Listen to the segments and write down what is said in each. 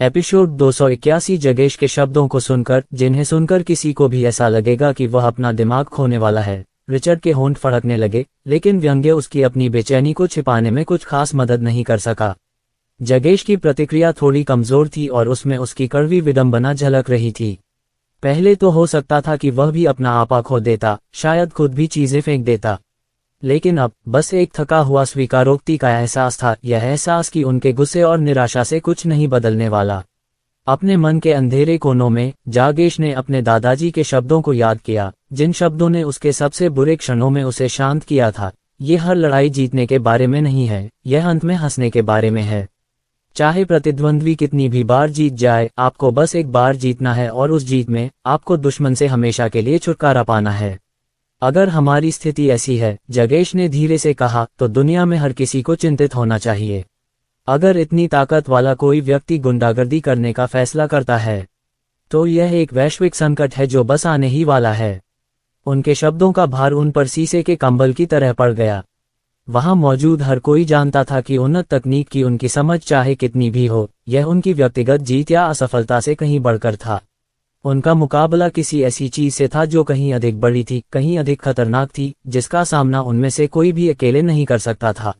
Episode 281। जगेश के शब्दों को सुनकर, जिन्हें सुनकर किसी को भी ऐसा लगेगा कि वह अपना दिमाग खोने वाला है, रिचर्ड के होंठ फड़कने लगे, लेकिन व्यंग्य उसकी अपनी बेचैनी को छिपाने में कुछ खास मदद नहीं कर सका। जगेश की प्रतिक्रिया थोड़ी कमजोर थी और उसमें उसकी कड़वी विडंबना झलक रही थी। पहले तो हो सकता था कि वह भी अपना आपा खो देता, शायद खुद भी चीजें फेंक देता, लेकिन अब बस एक थका हुआ स्वीकारोक्ति का एहसास था, यह एहसास कि उनके गुस्से और निराशा से कुछ नहीं बदलने वाला। अपने मन के अंधेरे कोनों में जगेश ने अपने दादाजी के शब्दों को याद किया, जिन शब्दों ने उसके सबसे बुरे क्षणों में उसे शांत किया था। ये हर लड़ाई जीतने के बारे में नहीं है, यह अंत में हंसने के बारे में है। चाहे प्रतिद्वंद्वी कितनी भी बार जीत जाए, आपको बस एक बार जीतना है और उस जीत में आपको दुश्मन से हमेशा के लिए छुटकारा पाना है। अगर हमारी स्थिति ऐसी है, जगेश ने धीरे से कहा, तो दुनिया में हर किसी को चिंतित होना चाहिए। अगर इतनी ताकत वाला कोई व्यक्ति गुंडागर्दी करने का फैसला करता है, तो यह एक वैश्विक संकट है जो बस आने ही वाला है। उनके शब्दों का भार उन पर शीशे के कंबल की तरह पड़ गया। वहां मौजूद हर कोई जानता था कि उन्नत तकनीक की उनकी समझ चाहे कितनी भी हो, यह उनकी व्यक्तिगत जीत या असफलता से कहीं बढ़कर था। उनका मुकाबला किसी ऐसी चीज से था जो कहीं अधिक बड़ी थी, कहीं अधिक खतरनाक थी, जिसका सामना उनमें से कोई भी अकेले नहीं कर सकता था।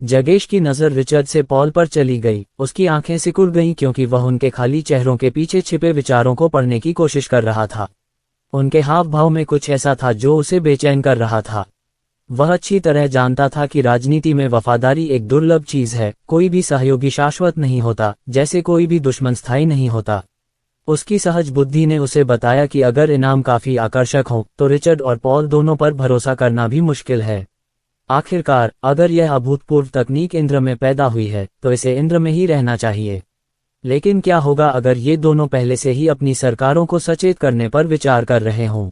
जगेश की नजर रिचर्ड से पॉल पर चली गई। उसकी आंखें सिकुड़ गईं क्योंकि वह उनके खाली चेहरों के पीछे छिपे विचारों को पढ़ने की कोशिश कर रहा था। उनके हाव भाव में कुछ ऐसा था जो उसे बेचैन कर रहा था। वह अच्छी तरह जानता था कि राजनीति में वफादारी एक दुर्लभ चीज है। कोई भी सहयोगी शाश्वत नहीं होता, जैसे कोई भी दुश्मन स्थायी नहीं होता। उसकी सहज बुद्धि ने उसे बताया कि अगर इनाम काफी आकर्षक हो, तो रिचर्ड और पॉल दोनों पर भरोसा करना भी मुश्किल है। आखिरकार, अगर यह अभूतपूर्व तकनीक इंद्र में पैदा हुई है, तो इसे इंद्र में ही रहना चाहिए। लेकिन क्या होगा अगर ये दोनों पहले से ही अपनी सरकारों को सचेत करने पर विचार कर रहे हों?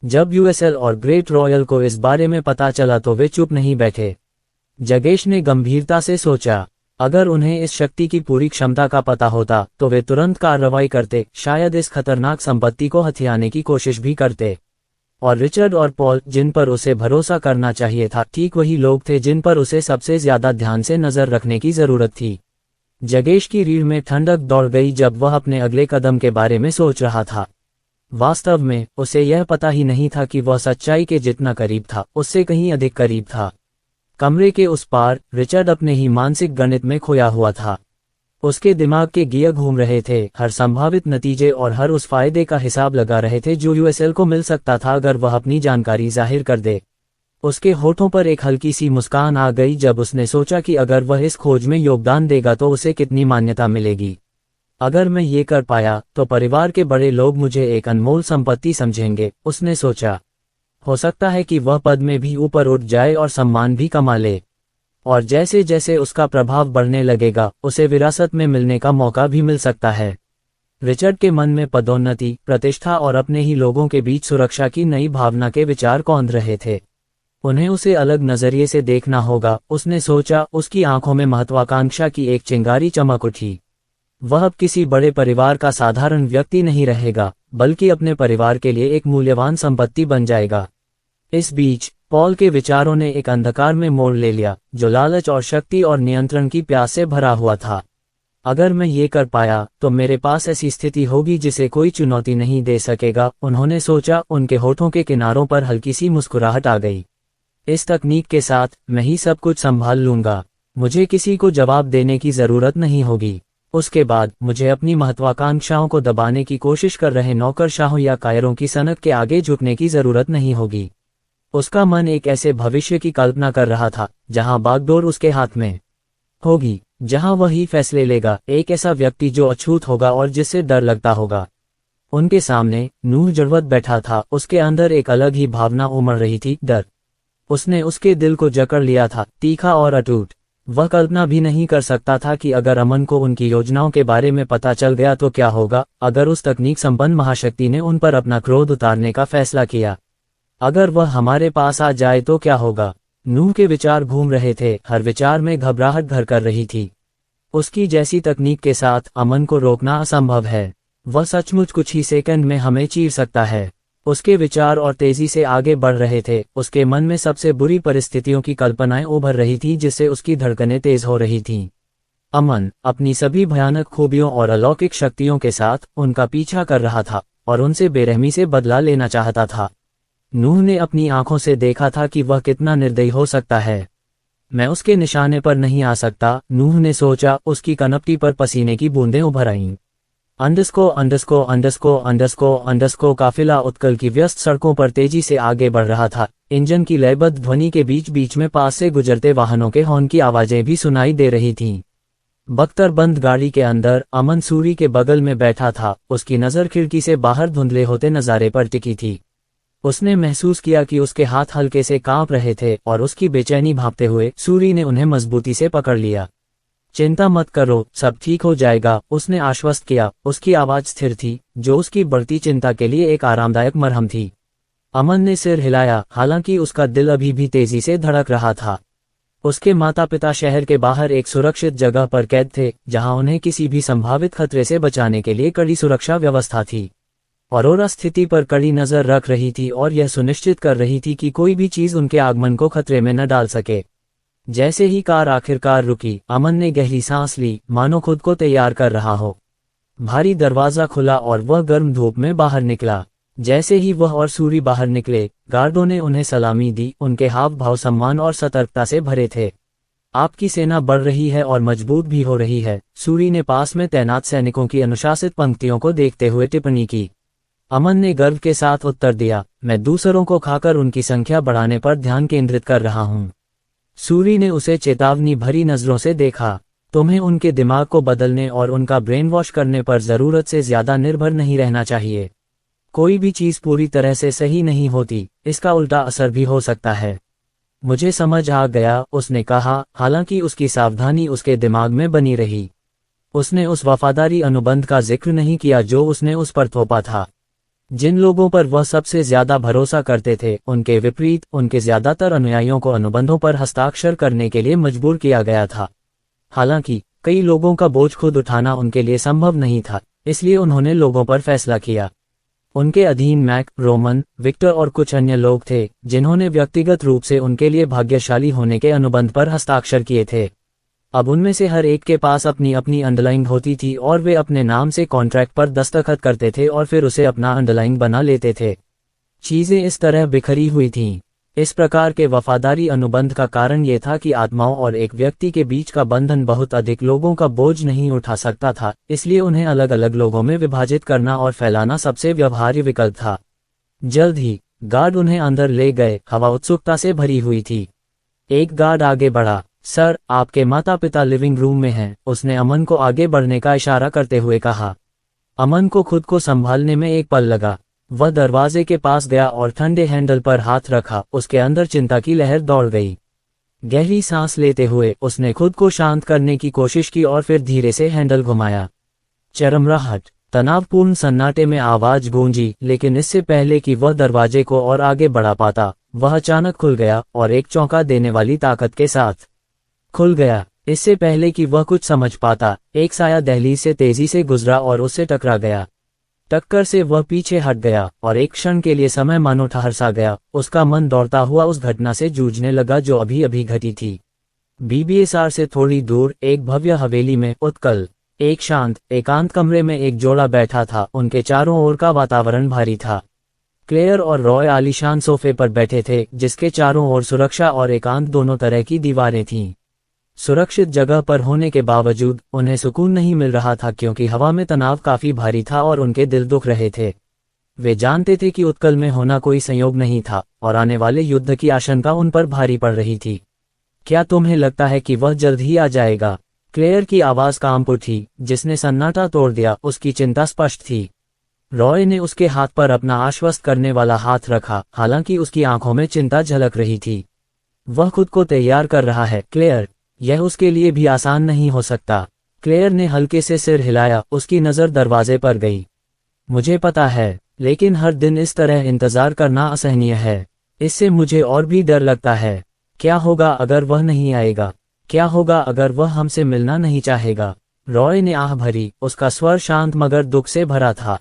जब यूएसएल और ग्रेट रॉयल को इस बारे में पता चला तो वे चुप नहीं बैठे। जगेश ने गंभीरता से सोचा, अगर उन्हें इस शक्ति की पूरी क्षमता का पता होता तो वे तुरंत कार्रवाई करते, शायद इस खतरनाक संपत्ति को हथियाने की कोशिश भी करते। और रिचर्ड और पॉल, जिन पर उसे भरोसा करना चाहिए था, ठीक वही लोग थे जिन पर उसे सबसे ज्यादा ध्यान से नजर रखने की जरूरत थी। जगेश की रीढ़ में ठंडक दौड़ गई जब वह अपने अगले कदम के बारे में सोच रहा था। वास्तव में उसे यह पता ही नहीं था कि वह सच्चाई के जितना करीब था, उससे कहीं अधिक करीब था। कमरे के उस पार रिचर्ड अपने ही मानसिक गणित में खोया हुआ था। उसके दिमाग के गियर घूम रहे थे, हर संभावित नतीजे और हर उस फायदे का हिसाब लगा रहे थे जो यूएसएल को मिल सकता था अगर वह अपनी जानकारी जाहिर कर दे। उसके होठों पर एक हल्की सी मुस्कान आ गई जब उसने सोचा कि अगर वह इस खोज में योगदान देगा तो उसे कितनी मान्यता मिलेगी। अगर मैं ये कर पाया तो परिवार के बड़े लोग मुझे एक अनमोल संपत्ति समझेंगे, उसने सोचा। हो सकता है कि वह पद में भी ऊपर उठ जाए और सम्मान भी कमा ले। और जैसे जैसे उसका प्रभाव बढ़ने लगेगा, उसे विरासत में मिलने का मौका भी मिल सकता है। रिचर्ड के मन में पदोन्नति, प्रतिष्ठा और अपने ही लोगों के बीच सुरक्षा की नई भावना के विचार कौंध रहे थे। उन्हें उसे अलग नजरिए से देखना होगा, उसने सोचा। उसकी आंखों में महत्वाकांक्षा की एक चिंगारी चमक उठी। वह अब किसी बड़े परिवार का साधारण व्यक्ति नहीं रहेगा, बल्कि अपने परिवार के लिए एक मूल्यवान संपत्ति बन जाएगा। इस बीच पॉल के विचारों ने एक अंधकार में मोड़ ले लिया, जो लालच और शक्ति और नियंत्रण की प्यास से भरा हुआ था। अगर मैं ये कर पाया तो मेरे पास ऐसी स्थिति होगी जिसे कोई चुनौती नहीं दे सकेगा, उन्होंने सोचा। उनके होठों के किनारों पर हल्की सी मुस्कुराहट आ गई। इस तकनीक के साथ मैं ही सब कुछ संभाल लूंगा। मुझे किसी को जवाब देने की जरूरत नहीं होगी। उसके बाद मुझे अपनी महत्वाकांक्षाओं को दबाने की कोशिश कर रहे नौकरशाहों या कायरों की सनक के आगे झुकने की जरूरत नहीं होगी। उसका मन एक ऐसे भविष्य की कल्पना कर रहा था जहां बागडोर उसके हाथ में होगी, जहां वही फैसले लेगा। एक ऐसा व्यक्ति जो अछूत होगा और जिससे डर लगता होगा। उनके सामने नूह जड़वत बैठा था। उसके अंदर एक अलग ही भावना उमड़ रही थी, डर। उसने उसके दिल को जकड़ लिया था, तीखा और अटूट। वह कल्पना भी नहीं कर सकता था कि अगर अमन को उनकी योजनाओं के बारे में पता चल गया तो क्या होगा। अगर उस तकनीक संपन्न महाशक्ति ने उन पर अपना क्रोध उतारने का फैसला किया, अगर वह हमारे पास आ जाए तो क्या होगा। नूह के विचार घूम रहे थे, हर विचार में घबराहट घर कर रही थी। उसकी जैसी तकनीक के साथ अमन को रोकना असंभव है। वह सचमुच कुछ ही सेकंड में हमें चीर सकता है। उसके विचार और तेजी से आगे बढ़ रहे थे। उसके मन में सबसे बुरी परिस्थितियों की कल्पनाएं उभर रही थी जिससे उसकी धड़कनें तेज हो रही थीं। अमन अपनी सभी भयानक खूबियों और अलौकिक शक्तियों के साथ उनका पीछा कर रहा था और उनसे बेरहमी से बदला लेना चाहता था। नूह ने अपनी आंखों से देखा था कि वह कितना निर्दयी हो सकता है। मैं उसके निशाने पर नहीं आ सकता, नूह ने सोचा। उसकी कनपटी पर पसीने की बूंदें उभर आईं। अंडस्को काफिला उत्कल की व्यस्त सड़कों पर तेजी से आगे बढ़ रहा था। इंजन की लयबद्ध ध्वनि के बीच बीच में पास से गुजरते वाहनों के हॉर्न की आवाजें भी सुनाई दे रही थीं। बख्तरबंद गाड़ी के अंदर अमन सूरी के बगल में बैठा था। उसकी नज़र खिड़की से बाहर धुंधले होते नज़ारे पर टिकी थी। उसने महसूस किया कि उसके हाथ हल्के से कांप रहे थे और उसकी बेचैनी भांपते हुए सूरी ने उन्हें मजबूती से पकड़ लिया। चिंता मत करो, सब ठीक हो जाएगा, उसने आश्वस्त किया। उसकी आवाज स्थिर थी, जो उसकी बढ़ती चिंता के लिए एक आरामदायक मरहम थी। अमन ने सिर हिलाया, हालांकि उसका दिल अभी भी तेजी से धड़क रहा था। उसके माता पिता शहर के बाहर एक सुरक्षित जगह पर कैद थे, जहां उन्हें किसी भी संभावित खतरे से बचाने के लिए कड़ी सुरक्षा व्यवस्था थी। औरोरा स्थिति पर कड़ी नजर रख रही थी और यह सुनिश्चित कर रही थी कि कोई भी चीज उनके आगमन को खतरे में न डाल सके। जैसे ही कार आखिरकार रुकी, अमन ने गहरी सांस ली, मानो खुद को तैयार कर रहा हो। भारी दरवाजा खुला और वह गर्म धूप में बाहर निकला। जैसे ही वह और सूरी बाहर निकले, गार्डों ने उन्हें सलामी दी। उनके हाव भाव सम्मान और सतर्कता से भरे थे। आपकी सेना बढ़ रही है और मजबूत भी हो रही है, सूरी ने पास में तैनात सैनिकों की अनुशासित पंक्तियों को देखते हुए टिप्पणी की। अमन ने गर्व के साथ उत्तर दिया, मैं दूसरों को खाकर उनकी संख्या बढ़ाने पर ध्यान केंद्रित कर रहा हूँ। सूरी ने उसे चेतावनी भरी नजरों से देखा। तुम्हें उनके दिमाग को बदलने और उनका ब्रेन वॉश करने पर जरूरत से ज्यादा निर्भर नहीं रहना चाहिए। कोई भी चीज पूरी तरह से सही नहीं होती, इसका उल्टा असर भी हो सकता है। मुझे समझ आ गया, उसने कहा, हालांकि उसकी सावधानी उसके दिमाग में बनी रही। उसने उस वफादारी अनुबंध का जिक्र नहीं किया जो उसने उस पर थोपा था। जिन लोगों पर वह सबसे ज्यादा भरोसा करते थे, उनके विपरीत उनके ज्यादातर अनुयायियों को अनुबंधों पर हस्ताक्षर करने के लिए मजबूर किया गया था। हालांकि कई लोगों का बोझ खुद उठाना उनके लिए संभव नहीं था, इसलिए उन्होंने लोगों पर फैसला किया। उनके अधीन मैक, रोमन, विक्टर और कुछ अन्य लोग थे, जिन्होंने व्यक्तिगत रूप से उनके लिए भाग्यशाली होने के अनुबंध पर हस्ताक्षर किए थे। अब उनमें से हर एक के पास अपनी अपनी अंडरलाइंग होती थी और वे अपने नाम से कॉन्ट्रैक्ट पर दस्तखत करते थे और फिर उसे अपना अंडरलाइंग बना लेते थे। चीजें इस तरह बिखरी हुई थीं। इस प्रकार के वफादारी अनुबंध का कारण ये था कि आत्माओं और एक व्यक्ति के बीच का बंधन बहुत अधिक लोगों का बोझ नहीं उठा सकता था, इसलिए उन्हें अलग अलग लोगों में विभाजित करना और फैलाना सबसे व्यवहार्य विकल्प था। जल्द ही गार्ड उन्हें अंदर ले गए। हवा उत्सुकता से भरी हुई थी। एक गार्ड आगे बढ़ा। सर, आपके माता पिता लिविंग रूम में हैं, उसने अमन को आगे बढ़ने का इशारा करते हुए कहा। अमन को खुद को संभालने में एक पल लगा। वह दरवाजे के पास गया और ठंडे हैंडल पर हाथ रखा। उसके अंदर चिंता की लहर दौड़ गई। गहरी सांस लेते हुए उसने खुद को शांत करने की कोशिश की और फिर धीरे से हैंडल घुमाया। चरमराहट, तनावपूर्ण सन्नाटे में आवाज गूंजी, लेकिन इससे पहले कि वह दरवाजे को और आगे बढ़ा पाता, वह अचानक खुल गया और एक चौंका देने वाली ताकत के साथ खुल गया। इससे पहले कि वह कुछ समझ पाता, एक साया दहलीज से तेजी से गुजरा और उससे टकरा गया। टक्कर से वह पीछे हट गया और एक क्षण के लिए समय मानो ठहर सा गया। उसका मन दौड़ता हुआ उस घटना से जूझने लगा जो अभी अभी घटी थी। बीबीएसआर से थोड़ी दूर एक भव्य हवेली में उत्कल एक शांत एकांत कमरे में एक जोड़ा बैठा था। उनके चारों ओर का वातावरण भारी था। क्लेयर और रॉय आलीशान सोफे पर बैठे थे, जिसके चारों ओर सुरक्षा और एकांत दोनों तरह की दीवारें थीं। सुरक्षित जगह पर होने के बावजूद उन्हें सुकून नहीं मिल रहा था, क्योंकि हवा में तनाव काफी भारी था और उनके दिल दुख रहे थे। वे जानते थे कि उत्कल में होना कोई संयोग नहीं था और आने वाले युद्ध की आशंका उन पर भारी पड़ रही थी। क्या तुम्हें लगता है कि वह जल्द ही आ जाएगा? क्लेयर की आवाज कांप उठी, जिसने सन्नाटा तोड़ दिया। उसकी चिंता स्पष्ट थी। रॉय ने उसके हाथ पर अपना आश्वस्त करने वाला हाथ रखा, हालांकि उसकी आंखों में चिंता झलक रही थी। वह खुद को तैयार कर रहा है क्लेयर, यह उसके लिए भी आसान नहीं हो सकता। क्लेयर ने हल्के से सिर हिलाया। उसकी नजर दरवाजे पर गई। मुझे पता है, लेकिन हर दिन इस तरह इंतजार करना असहनीय है। इससे मुझे और भी डर लगता है। क्या होगा अगर वह नहीं आएगा? क्या होगा अगर वह हमसे मिलना नहीं चाहेगा? रॉय ने आह भरी। उसका स्वर शांत मगर दुख से भरा था।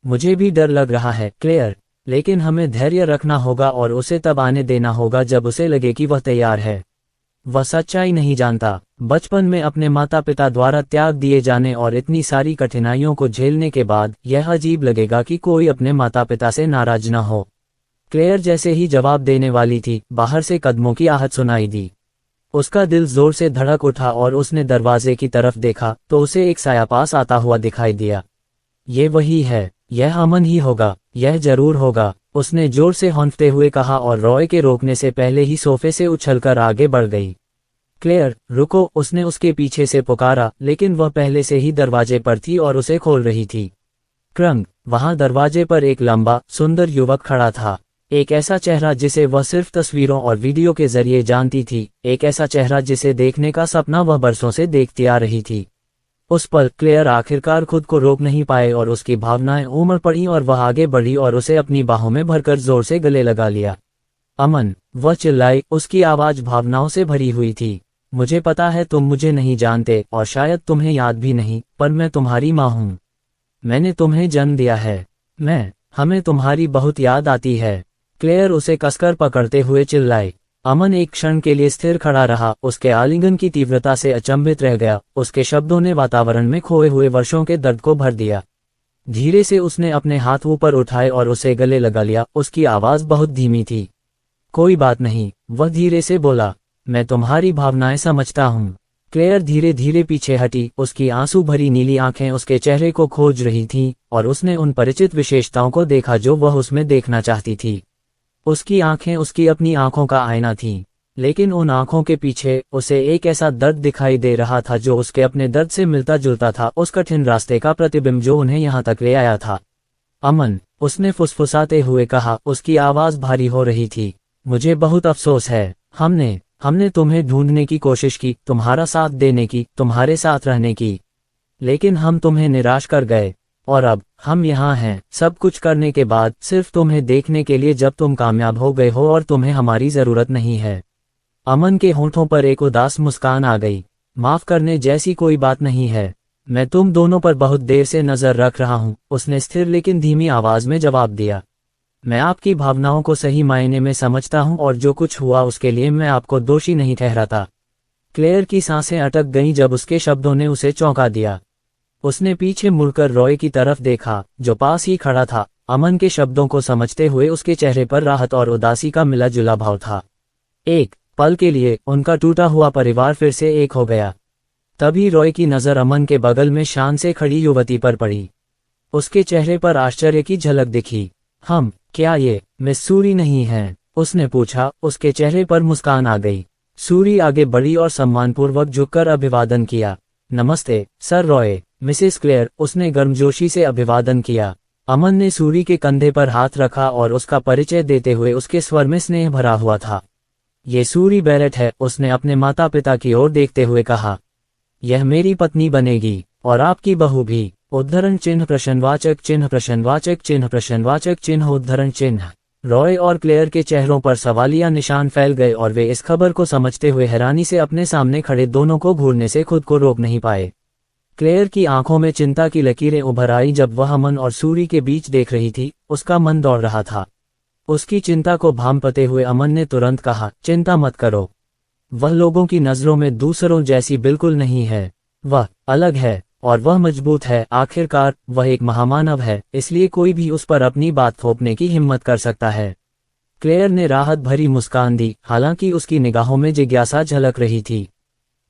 मुझे भी डर लग रहा है क्लेयर, लेकिन हमें धैर्य रखना होगा और उसे तब आने देना होगा जब उसे लगे कि वह तैयार है। वह सच्चाई नहीं जानता। बचपन में अपने माता पिता द्वारा त्याग दिए जाने और इतनी सारी कठिनाइयों को झेलने के बाद यह अजीब लगेगा कि कोई अपने माता पिता से नाराज न हो। क्लेयर जैसे ही जवाब देने वाली थी, बाहर से कदमों की आहट सुनाई दी। उसका दिल जोर से धड़क उठा और उसने दरवाजे की तरफ देखा तो उसे एक साया पास आता हुआ दिखाई दिया। ये वही है, यह अमन ही होगा, यह जरूर होगा, उसने जोर से हौंफते हुए कहा और रॉय के रोकने से पहले ही सोफे से उछलकर आगे बढ़ गई। क्लेयर, रुको, उसने उसके पीछे से पुकारा, लेकिन वह पहले से ही दरवाजे पर थी और उसे खोल रही थी। क्रंग, वहां दरवाजे पर एक लंबा, सुंदर युवक खड़ा था। एक ऐसा चेहरा जिसे वह सिर्फ तस्वीरों और वीडियो के जरिए जानती थी, एक ऐसा चेहरा जिसे देखने का सपना वह बरसों से देखती आ रही थी। उस पल क्लेयर आखिरकार खुद को रोक नहीं पाए और उसकी भावनाएं उमड़ पड़ी और वह आगे बढ़ी और उसे अपनी बाहों में भरकर जोर से गले लगा लिया। अमन, वह चिल्लाई, उसकी आवाज भावनाओं से भरी हुई थी। मुझे पता है तुम मुझे नहीं जानते और शायद तुम्हें याद भी नहीं, पर मैं तुम्हारी माँ हूँ। मैंने तुम्हें जन्म दिया है। हमें तुम्हारी बहुत याद आती है। क्लेयर उसे कसकर पकड़ते हुए चिल्लाई। अमन एक क्षण के लिए स्थिर खड़ा रहा, उसके आलिंगन की तीव्रता से अचंभित रह गया। उसके शब्दों ने वातावरण में खोए हुए वर्षों के दर्द को भर दिया। धीरे से उसने अपने हाथ ऊपर उठाए और उसे गले लगा लिया। उसकी आवाज बहुत धीमी थी। कोई बात नहीं, वह धीरे से बोला, मैं तुम्हारी भावनाएं समझता हूँ। क्लेयर धीरे धीरे पीछे हटी, उसकी आंसू भरी नीली आंखें उसके चेहरे को खोज रही थीं और उसने उन परिचित विशेषताओं को देखा जो वह उसमें देखना चाहती थी। उसकी आंखें उसकी अपनी आंखों का आईना थीं, लेकिन उन आंखों के पीछे उसे एक ऐसा दर्द दिखाई दे रहा था जो उसके अपने दर्द से मिलता जुलता था, उस कठिन रास्ते का प्रतिबिंब जो उन्हें यहाँ तक ले आया था। अमन, उसने फुसफुसाते हुए कहा, उसकी आवाज भारी हो रही थी। मुझे बहुत अफसोस है। हमने तुम्हें ढूंढने की कोशिश की, तुम्हारा साथ देने की, तुम्हारे साथ रहने की, लेकिन हम तुम्हें निराश कर गए। और अब हम यहाँ हैं, सब कुछ करने के बाद, सिर्फ तुम्हें देखने के लिए जब तुम कामयाब हो गए हो और तुम्हें हमारी जरूरत नहीं है। अमन के होंठों पर एक उदास मुस्कान आ गई। माफ करने जैसी कोई बात नहीं है। मैं तुम दोनों पर बहुत देर से नजर रख रहा हूँ, उसने स्थिर लेकिन धीमी आवाज में जवाब दिया। मैं आपकी भावनाओं को सही मायने में समझता हूँ और जो कुछ हुआ उसके लिए मैं आपको दोषी नहीं ठहराता। क्लेयर की सांसें अटक गईं जब उसके शब्दों ने उसे चौंका दिया। उसने पीछे मुड़कर रॉय की तरफ देखा, जो पास ही खड़ा था। अमन के शब्दों को समझते हुए उसके चेहरे पर राहत और उदासी का मिला जुला भाव था। एक पल के लिए उनका टूटा हुआ परिवार फिर से एक हो गया। तभी रॉय की नजर अमन के बगल में शान से खड़ी युवती पर पड़ी। उसके चेहरे पर आश्चर्य की झलक दिखी। क्या ये मिस सूरी नहीं हैं? उसने पूछा। उसके चेहरे पर मुस्कान आ गई। सूरी आगे बढ़ी और सम्मानपूर्वक झुककर अभिवादन किया। नमस्ते सर रॉय, मिसेस क्लेयर, उसने गर्मजोशी से अभिवादन किया। अमन ने सूरी के कंधे पर हाथ रखा और उसका परिचय देते हुए उसके स्वर में स्नेह भरा हुआ था। ये सूरी बैरेट है, उसने अपने माता पिता की ओर देखते हुए कहा। यह मेरी पत्नी बनेगी और आपकी बहू भी। उद्धरण चिन्ह प्रश्नवाचक चिन्ह प्रश्नवाचक चिन्ह प्रश्नवाचक चिन्ह उद्धरण चिन्ह। रॉय और क्लेयर के चेहरों पर सवालिया निशान फैल गए और वे इस खबर को समझते हुए हैरानी से अपने सामने खड़े दोनों को घूरने से खुद को रोक नहीं पाए। क्लेयर की आंखों में चिंता की लकीरें उभर आई जब वह अमन और सूरी के बीच देख रही थी। उसका मन दौड़ रहा था। उसकी चिंता को भांपते हुए अमन ने तुरंत कहा, चिंता मत करो। वह लोगों की नजरों में दूसरों जैसी बिल्कुल नहीं है। वह अलग है और वह मजबूत है। आखिरकार वह एक महामानव है, इसलिए कोई भी उस पर अपनी बात थोपने की हिम्मत कर सकता है। क्लेयर ने राहत भरी मुस्कान दी, हालांकि उसकी निगाहों में जिज्ञासा झलक रही थी।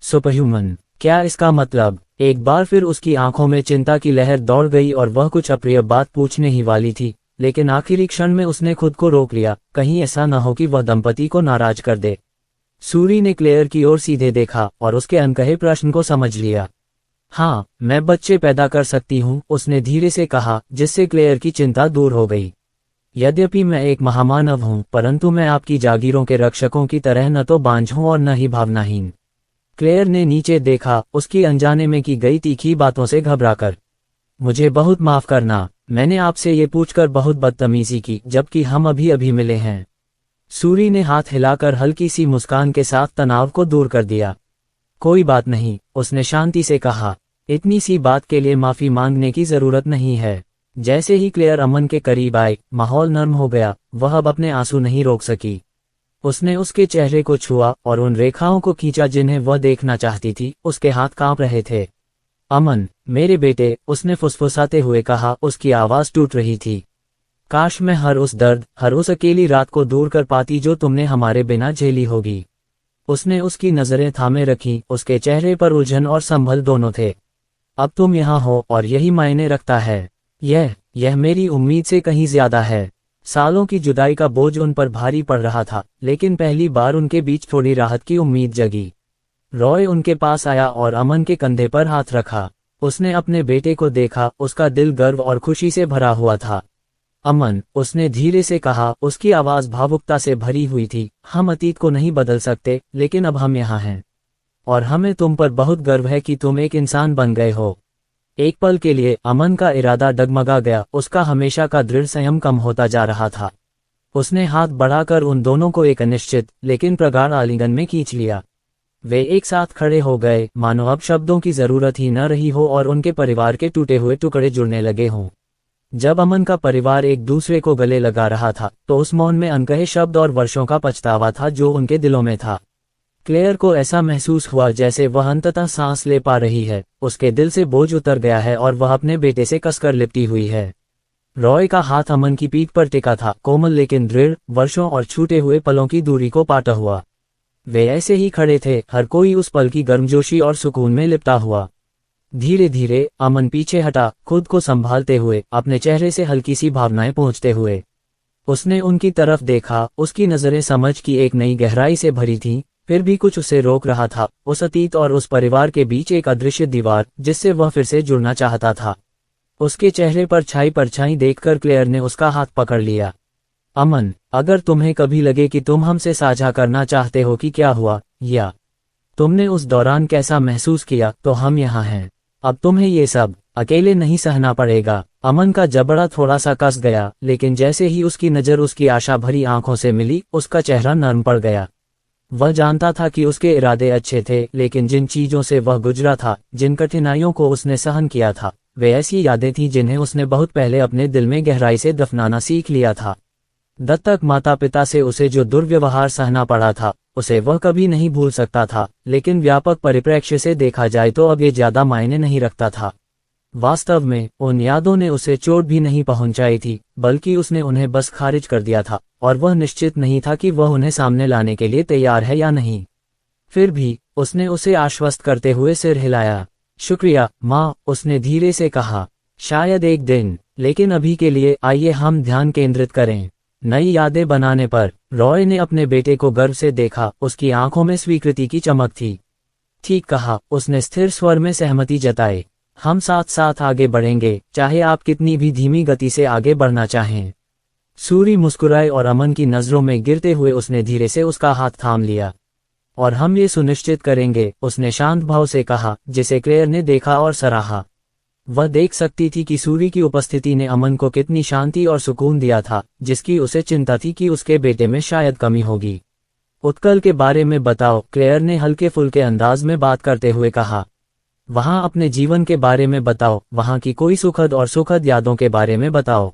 सुपरह्यूमन, क्या इसका मतलब? एक बार फिर उसकी आंखों में चिंता की लहर दौड़ गई और वह कुछ अप्रिय बात पूछने ही वाली थी, लेकिन आखिरी क्षण में उसने खुद को रोक लिया। कहीं ऐसा न हो कि वह दंपति को नाराज कर दे। सूरी ने क्लेयर की ओर सीधे देखा और उसके अनकहे प्रश्न को समझ लिया। हाँ, मैं बच्चे पैदा कर सकती हूँ, उसने धीरे से कहा, जिससे क्लेयर की चिंता दूर हो गई। यद्यपि मैं एक महामानव हूँ, परंतु मैं आपकी जागीरों के रक्षकों की तरह न तो बांझ हूँ और न ही भावनाहीन। क्लेयर ने नीचे देखा, उसकी अनजाने में की गई तीखी बातों से घबराकर। मुझे बहुत माफ करना, मैंने आपसे ये पूछकर बहुत बदतमीजी की, जबकि हम अभी अभी मिले हैं। सूरी ने हाथ हिलाकर हल्की सी मुस्कान के साथ तनाव को दूर कर दिया। कोई बात नहीं, उसने शांति से कहा, इतनी सी बात के लिए माफी मांगने की जरूरत नहीं है। जैसे ही क्लेयर अमन के करीब आए, माहौल नर्म हो गया। वह अब अपने आंसू नहीं रोक सकी। उसने उसके चेहरे को छुआ और उन रेखाओं को खींचा जिन्हें वह देखना चाहती थी। उसके हाथ कांप रहे थे। अमन, मेरे बेटे, उसने फुसफुसाते हुए कहा, उसकी आवाज टूट रही थी। काश मैं हर उस दर्द, हर उस अकेली रात को दूर कर पाती जो तुमने हमारे बिना झेली होगी। उसने उसकी नजरें थामे रखीं, उसके चेहरे पर उलझन और संभल दोनों थे। अब तुम यहाँ हो और यही मायने रखता है। यह मेरी उम्मीद से कहीं ज्यादा है। सालों की जुदाई का बोझ उन पर भारी पड़ रहा था, लेकिन पहली बार उनके बीच थोड़ी राहत की उम्मीद जगी। रॉय उनके पास आया और अमन के कंधे पर हाथ रखा। उसने अपने बेटे को देखा, उसका दिल गर्व और खुशी से भरा हुआ था। अमन, उसने धीरे से कहा, उसकी आवाज भावुकता से भरी हुई थी, हम अतीत को नहीं बदल सकते, लेकिन अब हम यहाँ हैं। और हमें तुम पर बहुत गर्व है कि तुम एक इंसान बन गए हो। एक पल के लिए अमन का इरादा डगमगा गया, उसका हमेशा का दृढ़ संयम कम होता जा रहा था। उसने हाथ बढ़ाकर उन दोनों को एक अनिश्चित लेकिन प्रगाढ़ आलिंगन में खींच लिया। वे एक साथ खड़े हो गए, मानो अब शब्दों की जरूरत ही न रही हो और उनके परिवार के टूटे हुए टुकड़े जुड़ने लगे हों। जब अमन का परिवार एक दूसरे को गले लगा रहा था, तो उस मौन में अनकहे शब्द और वर्षों का पछतावा था जो उनके दिलों में था। क्लेयर को ऐसा महसूस हुआ जैसे वह अंततः सांस ले पा रही है, उसके दिल से बोझ उतर गया है और वह अपने बेटे से कसकर लिपटी हुई है। रॉय का हाथ अमन की पीठ पर टिका था, कोमल लेकिन दृढ़, वर्षों और छूटे हुए पलों की दूरी को पाटा हुआ। वे ऐसे ही खड़े थे, हर कोई उस पल की गर्मजोशी और सुकून में लिपटा हुआ। धीरे धीरे अमन पीछे हटा, खुद को संभालते हुए, अपने चेहरे से हल्की सी भावनाएं पोंछते हुए। उसने उनकी तरफ देखा, उसकी नजरें समझ की एक नई गहराई से भरी थीं, फिर भी कुछ उसे रोक रहा था, उस अतीत और उस परिवार के बीच एक अदृश्य दीवार, जिससे वह फिर से जुड़ना चाहता था। उसके चेहरे पर छाई परछाई देखकर क्लेयर ने उसका हाथ पकड़ लिया। अमन, अगर तुम्हें कभी लगे कि तुम हमसे साझा करना चाहते हो कि क्या हुआ, या तुमने उस दौरान कैसा महसूस किया, तो हम यहाँ हैं। अब तुम्हें ये सब अकेले नहीं सहना पड़ेगा। अमन का जबड़ा थोड़ा सा कस गया, लेकिन जैसे ही उसकी नज़र उसकी आशा भरी आंखों से मिली, उसका चेहरा नरम पड़ गया। वह जानता था कि उसके इरादे अच्छे थे, लेकिन जिन चीजों से वह गुजरा था, जिन कठिनाइयों को उसने सहन किया था, वे ऐसी यादें थीं जिन्हें उसने बहुत पहले अपने दिल में गहराई से दफनाना सीख लिया था। दत्तक माता पिता से उसे जो दुर्व्यवहार सहना पड़ा था, उसे वह कभी नहीं भूल सकता था, लेकिन व्यापक परिप्रेक्ष्य से देखा जाए तो अब ये ज्यादा मायने नहीं रखता था। वास्तव में उन यादों ने उसे चोट भी नहीं पहुंचाई थी, बल्कि उसने उन्हें बस खारिज कर दिया था, और वह निश्चित नहीं था कि वह उन्हें सामने लाने के लिए तैयार है या नहीं। फिर भी उसने उसे आश्वस्त करते हुए सिर हिलाया। शुक्रिया माँ, उसने धीरे से कहा, शायद एक दिन, लेकिन अभी के लिए आइए हम ध्यान केंद्रित करें नई यादें बनाने पर। रॉय ने अपने बेटे को गर्व से देखा, उसकी आंखों में स्वीकृति की चमक थी। ठीक कहा, उसने स्थिर स्वर में सहमति जताई। हम साथ साथ आगे बढ़ेंगे, चाहे आप कितनी भी धीमी गति से आगे बढ़ना चाहें। सूरी मुस्कुराए और अमन की नजरों में गिरते हुए उसने धीरे से उसका हाथ थाम लिया। और हम ये सुनिश्चित करेंगे, उसने शांत भाव से कहा, जिसे क्लेयर ने देखा और सराहा। वह देख सकती थी कि सूरी की उपस्थिति ने अमन को कितनी शांति और सुकून दिया था, जिसकी उसे चिंता थी कि उसके बेटे में शायद कमी होगी। उत्कल के बारे में बताओ, क्लेयर ने हल्के फुल्के अंदाज में बात करते हुए कहा। वहां अपने जीवन के बारे में बताओ, वहां की कोई सुखद यादों के बारे में बताओ।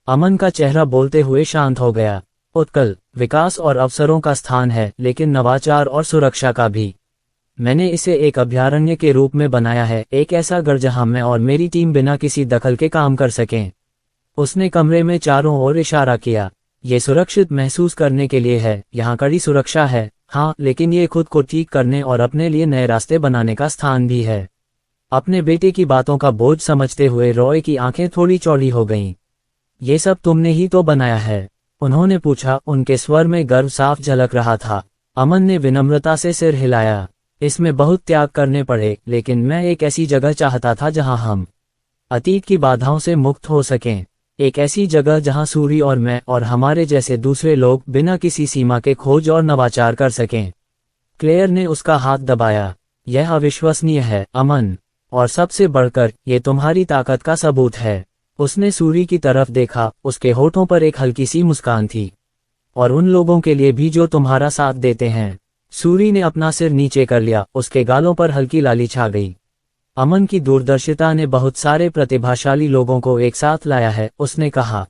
अमन का चेहरा बोलते हुए शांत हो गया। उत्कल विकास और अवसरों का स्थान है, लेकिन नवाचार और सुरक्षा का भी। मैंने इसे एक अभयारण्य के रूप में बनाया है, एक ऐसा घर जहां मैं और मेरी टीम बिना किसी दखल के काम कर सकें। उसने कमरे में चारों ओर इशारा किया। ये सुरक्षित महसूस करने के लिए है, यहाँ कड़ी सुरक्षा है, हाँ, लेकिन ये खुद को ठीक करने और अपने लिए नए रास्ते बनाने का स्थान भी है। अपने बेटे की बातों का बोझ समझते हुए रॉय की आंखें थोड़ी चौड़ी हो गईं। ये सब तुमने ही तो बनाया है? उन्होंने पूछा, उनके स्वर में गर्व साफ झलक रहा था। अमन ने विनम्रता से सिर हिलाया। इसमें बहुत त्याग करने पड़े, लेकिन मैं एक ऐसी जगह चाहता था जहां हम अतीत की बाधाओं से मुक्त हो सकें। एक ऐसी जगह जहां सूरी और मैं और हमारे जैसे दूसरे लोग बिना किसी सीमा के खोज और नवाचार कर सकें। क्लेयर ने उसका हाथ दबाया। यह अविश्वसनीय है अमन, और सबसे बढ़कर ये तुम्हारी ताकत का सबूत है। उसने सूरी की तरफ देखा, उसके होठों पर एक हल्की सी मुस्कान थी। और उन लोगों के लिए भी जो तुम्हारा साथ देते हैं। सूरी ने अपना सिर नीचे कर लिया, उसके गालों पर हल्की लाली छा गई। अमन की दूरदर्शिता ने बहुत सारे प्रतिभाशाली लोगों को एक साथ लाया है, उसने कहा।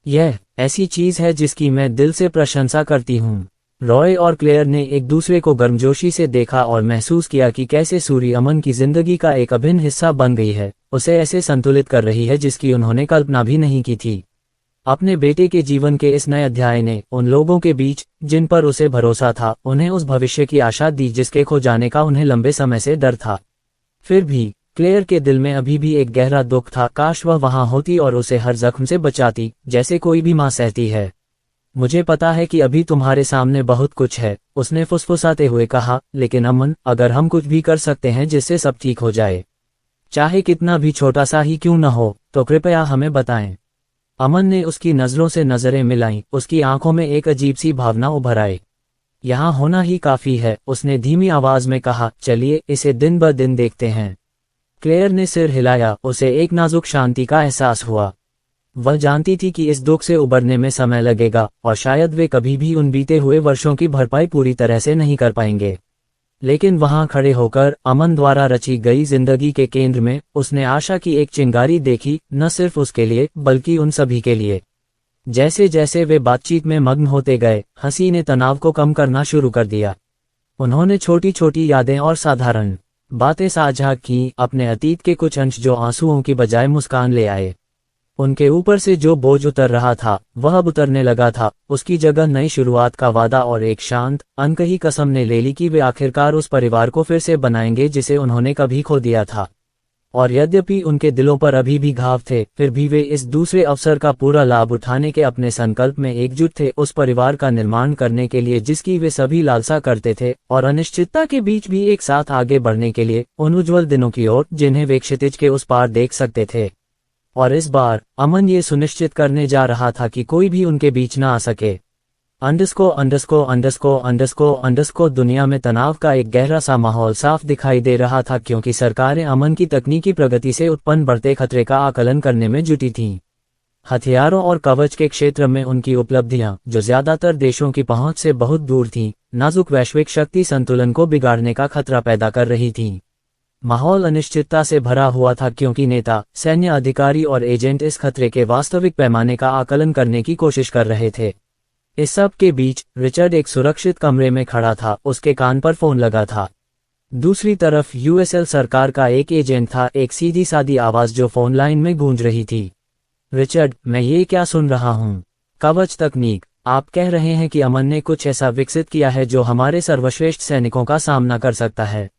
यह ऐसी चीज है जिसकी मैं दिल से प्रशंसा करती हूँ। रॉय और क्लेयर ने एक दूसरे को गर्मजोशी से देखा और महसूस किया कि कैसे सूरी अमन की जिंदगी का एक अभिन्न हिस्सा बन गई है, उसे ऐसे संतुलित कर रही है जिसकी उन्होंने कल्पना भी नहीं की थी। अपने बेटे के जीवन के इस नए अध्याय ने उन लोगों के बीच जिन पर उसे भरोसा था, उन्हें उस भविष्य की आशा दी जिसके खो जाने का उन्हें लंबे समय से डर था। फिर भी क्लेयर के दिल में अभी भी एक गहरा दुख था, काश वह वहां होती और उसे हर जख्म से बचाती, जैसे कोई भी मां सहती है। मुझे पता है कि अभी तुम्हारे सामने बहुत कुछ है, उसने फुसफुसाते हुए कहा, लेकिन अमन, अगर हम कुछ भी कर सकते हैं जिससे सब ठीक हो जाए, चाहे कितना भी छोटा सा ही क्यों न हो, तो कृपया हमें बताएं। अमन ने उसकी नजरों से नजरें मिलाईं, उसकी आंखों में एक अजीब सी भावना उभर आई। यहाँ होना ही काफी है, उसने धीमी आवाज में कहा, चलिए इसे दिन ब दिन देखते हैं। क्लेयर ने सिर हिलाया, उसे एक नाजुक शांति का एहसास हुआ। वह जानती थी कि इस दुख से उबरने में समय लगेगा और शायद वे कभी भी उन बीते हुए वर्षों की भरपाई पूरी तरह से नहीं कर पाएंगे। लेकिन वहां खड़े होकर अमन द्वारा रची गई जिंदगी के केंद्र में उसने आशा की एक चिंगारी देखी, न सिर्फ उसके लिए बल्कि उन सभी के लिए। जैसे जैसे वे बातचीत में मग्न होते गए, हंसी ने तनाव को कम करना शुरू कर दिया। उन्होंने छोटी छोटी यादें और साधारण बातें साझा की, अपने अतीत के कुछ अंश जो आंसुओं की बजाय मुस्कान ले आए। उनके ऊपर से जो बोझ उतर रहा था वह अब उतरने लगा था, उसकी जगह नई शुरुआत का वादा और एक शांत, अनकही कसम ने ले ली कि वे आखिरकार उस परिवार को फिर से बनाएंगे जिसे उन्होंने कभी खो दिया था। और यद्यपि उनके दिलों पर अभी भी घाव थे, फिर भी वे इस दूसरे अवसर का पूरा लाभ उठाने के अपने संकल्प में एकजुट थे, उस परिवार का निर्माण करने के लिए जिसकी वे सभी लालसा करते थे, और अनिश्चितता के बीच भी एक साथ आगे बढ़ने के लिए, उन उज्ज्वल दिनों की ओर जिन्हें वे क्षितिज के उस पार देख सकते थे। और इस बार अमन ये सुनिश्चित करने जा रहा था कि कोई भी उनके बीच न आ सके। दुनिया में तनाव का एक गहरा सा माहौल साफ दिखाई दे रहा था, क्योंकि सरकारें अमन की तकनीकी प्रगति से उत्पन्न बढ़ते खतरे का आकलन करने में जुटी थीं। हथियारों और कवच के क्षेत्र में उनकी उपलब्धियां, जो ज्यादातर देशों की पहुंच से बहुत दूर थीं, नाजुक वैश्विक शक्ति संतुलन को बिगाड़ने का खतरा पैदा कर रही थीं। माहौल अनिश्चितता से भरा हुआ था, क्योंकि नेता, सैन्य अधिकारी और एजेंट इस खतरे के वास्तविक पैमाने का आकलन करने की कोशिश कर रहे थे। इस सब के बीच रिचर्ड एक सुरक्षित कमरे में खड़ा था, उसके कान पर फोन लगा था। दूसरी तरफ यूएसएल सरकार का एक एजेंट था, एक सीधी सादी आवाज जो फोन लाइन में गूंज रही थी। रिचर्ड, मैं ये क्या सुन रहा हूँ? कवच तकनीक? आप कह रहे हैं कि अमन ने कुछ ऐसा विकसित किया है जो हमारे सर्वश्रेष्ठ सैनिकों का सामना कर सकता है?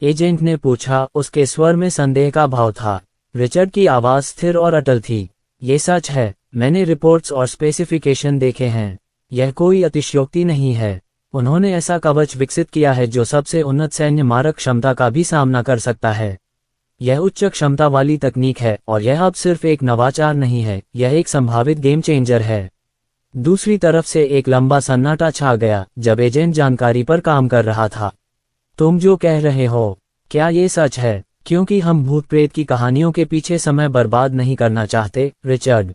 एजेंट ने पूछा, उसके स्वर में संदेह का भाव था। रिचर्ड की आवाज स्थिर और अटल थी। ये सच है, मैंने रिपोर्ट्स और स्पेसिफिकेशन देखे हैं, यह कोई अतिशयोक्ति नहीं है। उन्होंने ऐसा कवच विकसित किया है जो सबसे उन्नत सैन्य मारक क्षमता का भी सामना कर सकता है। यह उच्च क्षमता वाली तकनीक है, और यह अब सिर्फ एक नवाचार नहीं है, यह एक संभावित गेम चेंजर है। दूसरी तरफ से एक लंबा सन्नाटा छा गया जब एजेंट जानकारी पर काम कर रहा था। तुम जो कह रहे हो, क्या ये सच है? क्योंकि हम भूत प्रेत की कहानियों के पीछे समय बर्बाद नहीं करना चाहते, रिचर्ड।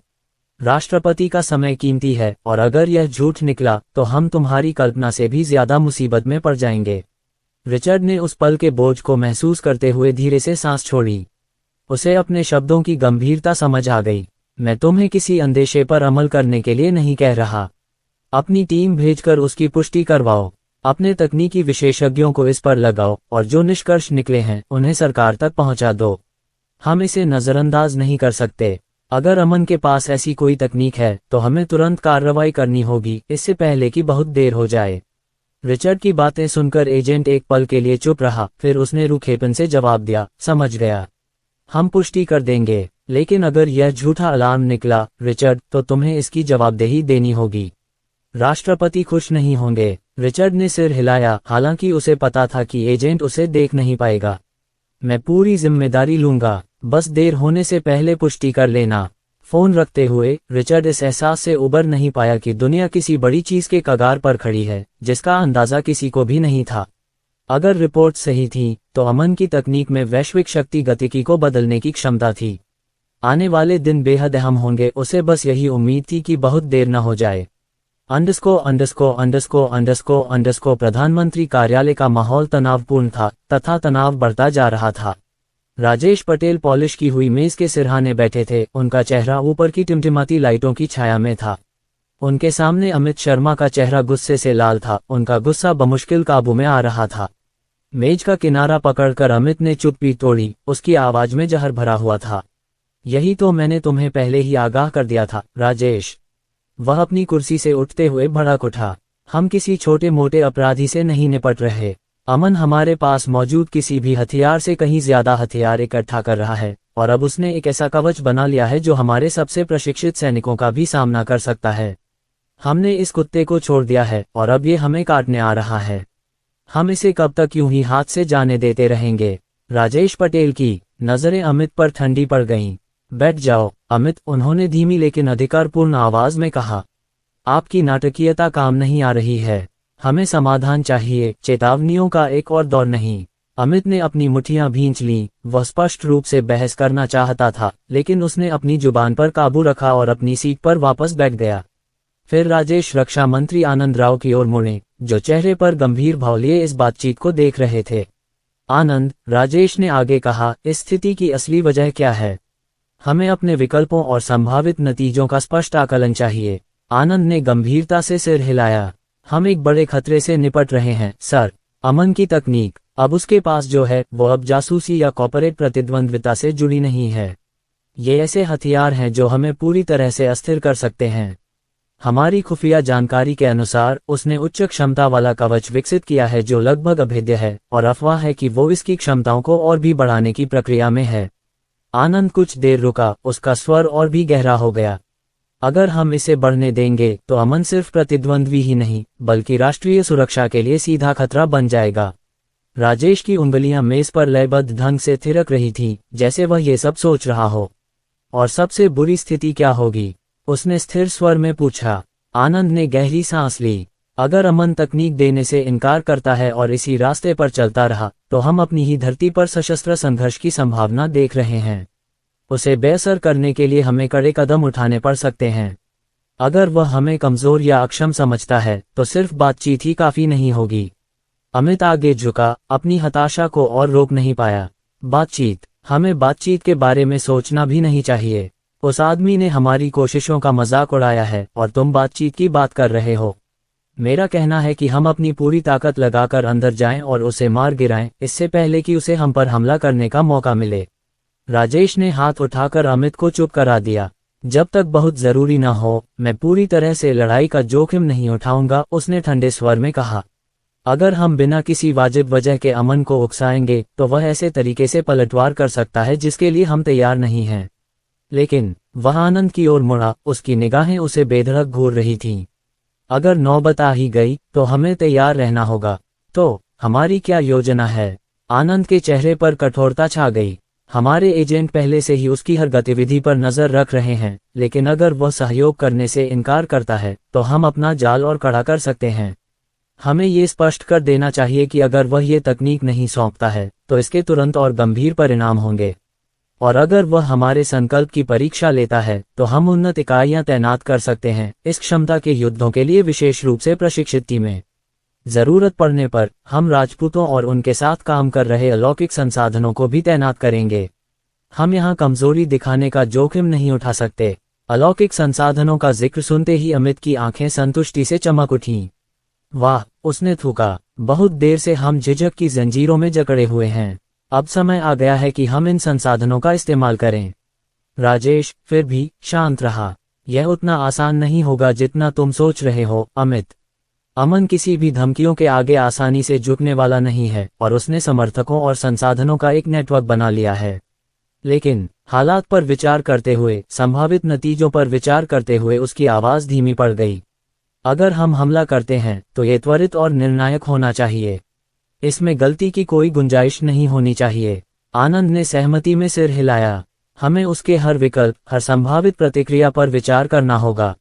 राष्ट्रपति का समय कीमती है, और अगर यह झूठ निकला तो हम तुम्हारी कल्पना से भी ज्यादा मुसीबत में पड़ जाएंगे। रिचर्ड ने उस पल के बोझ को महसूस करते हुए धीरे से सांस छोड़ी। उसे अपने शब्दों की गंभीरता समझ आ गई। मैं तुम्हें किसी अंदेशे पर अमल करने के लिए नहीं कह रहा। अपनी टीम भेजकर उसकी पुष्टि करवाओ, अपने तकनीकी विशेषज्ञों को इस पर लगाओ, और जो निष्कर्ष निकले हैं उन्हें सरकार तक पहुंचा दो। हम इसे नजरअंदाज नहीं कर सकते। अगर अमन के पास ऐसी कोई तकनीक है तो हमें तुरंत कार्रवाई करनी होगी, इससे पहले कि बहुत देर हो जाए। रिचर्ड की बातें सुनकर एजेंट एक पल के लिए चुप रहा, फिर उसने रूखेपन से जवाब दिया, समझ गया, हम पुष्टि कर देंगे। लेकिन अगर यह झूठा अलार्म निकला, रिचर्ड, तो तुम्हें इसकी जवाबदेही देनी होगी। राष्ट्रपति खुश नहीं होंगे। रिचर्ड ने सिर हिलाया, हालांकि उसे पता था कि एजेंट उसे देख नहीं पाएगा। मैं पूरी जिम्मेदारी लूंगा, बस देर होने से पहले पुष्टि कर लेना। फोन रखते हुए रिचर्ड इस एहसास से उबर नहीं पाया कि दुनिया किसी बड़ी चीज के कगार पर खड़ी है, जिसका अंदाजा किसी को भी नहीं था। अगर रिपोर्ट सही थी तो अमन की तकनीक में वैश्विक शक्ति गतिकी को बदलने की क्षमता थी। आने वाले दिन बेहद अहम होंगे, उसे बस यही उम्मीद थी कि बहुत देर न हो जाए। प्रधानमंत्री कार्यालय का माहौल तनावपूर्ण था, तथा तनाव बढ़ता जा रहा था। राजेश पटेल पॉलिश की हुई मेज के सिरहाने बैठे थे, उनका चेहरा ऊपर की टिमटिमाती लाइटों की छाया में था। उनके सामने अमित शर्मा का चेहरा गुस्से से लाल था, उनका गुस्सा बमुश्किल काबू में आ रहा था। मेज का किनारा पकड़कर अमित ने चुप्पी तोड़ी, उसकी आवाज में जहर भरा हुआ था। यही तो मैंने तुम्हें पहले ही आगाह कर दिया था, राजेश। वह अपनी कुर्सी से उठते हुए भड़क उठा। हम किसी छोटे मोटे अपराधी से नहीं निपट रहे। अमन हमारे पास मौजूद किसी भी हथियार से कहीं ज्यादा हथियार इकट्ठा कर रहा है, और अब उसने एक ऐसा कवच बना लिया है जो हमारे सबसे प्रशिक्षित सैनिकों का भी सामना कर सकता है। हमने इस कुत्ते को छोड़ दिया है और अब ये हमें काटने आ रहा है। हम इसे कब तक यूं ही हाथ से जाने देते रहेंगे? राजेश पटेल की नजरें अमित पर ठंडी पड़ गईं। बैठ जाओ, अमित, उन्होंने धीमी लेकिन अधिकारपूर्ण आवाज में कहा। आपकी नाटकीयता काम नहीं आ रही है। हमें समाधान चाहिए, चेतावनियों का एक और दौर नहीं। अमित ने अपनी मुट्ठियां भींच लीं। वह स्पष्ट रूप से बहस करना चाहता था, लेकिन उसने अपनी जुबान पर काबू रखा और अपनी सीट पर वापस बैठ गया। फिर राजेश रक्षा मंत्री आनंद राव की ओर मुड़े, जो चेहरे पर गंभीर भाव लिए इस बातचीत को देख रहे थे। आनंद, राजेश ने आगे कहा, इस स्थिति की असली वजह क्या है? हमें अपने विकल्पों और संभावित नतीजों का स्पष्ट आकलन चाहिए। आनंद ने गंभीरता से सिर हिलाया। हम एक बड़े खतरे से निपट रहे हैं, सर। अमन की तकनीक, अब उसके पास जो है वो अब जासूसी या कॉर्पोरेट प्रतिद्वंद्विता से जुड़ी नहीं है। ये ऐसे हथियार हैं जो हमें पूरी तरह से अस्थिर कर सकते हैं। हमारी खुफिया जानकारी के अनुसार उसने उच्च क्षमता वाला कवच विकसित किया है जो लगभग अभेद्य है, और अफवाह है कि वो इसकी क्षमताओं को और भी बढ़ाने की प्रक्रिया में है। आनंद कुछ देर रुका, उसका स्वर और भी गहरा हो गया। अगर हम इसे बढ़ने देंगे तो अमन सिर्फ प्रतिद्वंद्वी ही नहीं, बल्कि राष्ट्रीय सुरक्षा के लिए सीधा खतरा बन जाएगा। राजेश की उंगलियां मेज पर लयबद्ध ढंग से थिरक रही थीं, जैसे वह ये सब सोच रहा हो। और सबसे बुरी स्थिति क्या होगी? उसने स्थिर स्वर में पूछा। आनंद ने गहरी सांस ली। अगर अमन तकनीक देने से इनकार करता है और इसी रास्ते पर चलता रहा, तो हम अपनी ही धरती पर सशस्त्र संघर्ष की संभावना देख रहे हैं। उसे बेअसर करने के लिए हमें कड़े कदम उठाने पड़ सकते हैं। अगर वह हमें कमजोर या अक्षम समझता है तो सिर्फ बातचीत ही काफी नहीं होगी। अमित आगे झुका, अपनी हताशा को और रोक नहीं पाया। बातचीत? हमें बातचीत के बारे में सोचना भी नहीं चाहिए। उस आदमी ने हमारी कोशिशों का मजाक उड़ाया है और तुम बातचीत की बात कर रहे हो। मेरा कहना है कि हम अपनी पूरी ताकत लगाकर अंदर जाएं और उसे मार गिराएं, इससे पहले कि उसे हम पर हमला करने का मौका मिले। राजेश ने हाथ उठाकर अमित को चुप करा दिया। जब तक बहुत जरूरी न हो, मैं पूरी तरह से लड़ाई का जोखिम नहीं उठाऊंगा, उसने ठंडे स्वर में कहा। अगर हम बिना किसी वाजिब वजह के अमन को उकसाएंगे तो वह ऐसे तरीके से पलटवार कर सकता है जिसके लिए हम तैयार नहीं हैं। लेकिन वह आनंद की ओर मुड़ा, उसकी निगाहें उसे बेधड़क घूर रही थीं। अगर नौबत आ ही गई तो हमें तैयार रहना होगा। तो हमारी क्या योजना है? आनंद के चेहरे पर कठोरता छा गई। हमारे एजेंट पहले से ही उसकी हर गतिविधि पर नजर रख रहे हैं, लेकिन अगर वह सहयोग करने से इनकार करता है तो हम अपना जाल और कड़ा कर सकते हैं। हमें ये स्पष्ट कर देना चाहिए कि अगर वह ये तकनीक नहीं सौंपता है तो इसके तुरंत और गंभीर परिणाम होंगे। और अगर वह हमारे संकल्प की परीक्षा लेता है तो हम उन्नत इकाइयां तैनात कर सकते हैं, इस क्षमता के युद्धों के लिए विशेष रूप से प्रशिक्षित टीमें। जरूरत पड़ने पर हम राजपूतों और उनके साथ काम कर रहे अलौकिक संसाधनों को भी तैनात करेंगे। हम यहाँ कमजोरी दिखाने का जोखिम नहीं उठा सकते। अलौकिक संसाधनों का जिक्र सुनते ही अमित की आंखें संतुष्टि से चमक उठीं। वाह, उसने थूका, बहुत देर से हम झिझक की जंजीरों में जकड़े हुए हैं। अब समय आ गया है कि हम इन संसाधनों का इस्तेमाल करें। राजेश फिर भी शांत रहा। यह उतना आसान नहीं होगा जितना तुम सोच रहे हो, अमित। अमन किसी भी धमकियों के आगे आसानी से झुकने वाला नहीं है और उसने समर्थकों और संसाधनों का एक नेटवर्क बना लिया है। लेकिन हालात पर विचार करते हुए, संभावित नतीजों पर विचार करते हुए उसकी आवाज धीमी पड़ गई। अगर हम हमला करते हैं तो ये त्वरित और निर्णायक होना चाहिए। इसमें गलती की कोई गुंजाइश नहीं होनी चाहिए। आनंद ने सहमति में सिर हिलाया। हमें उसके हर विकल्प, हर संभावित प्रतिक्रिया पर विचार करना होगा।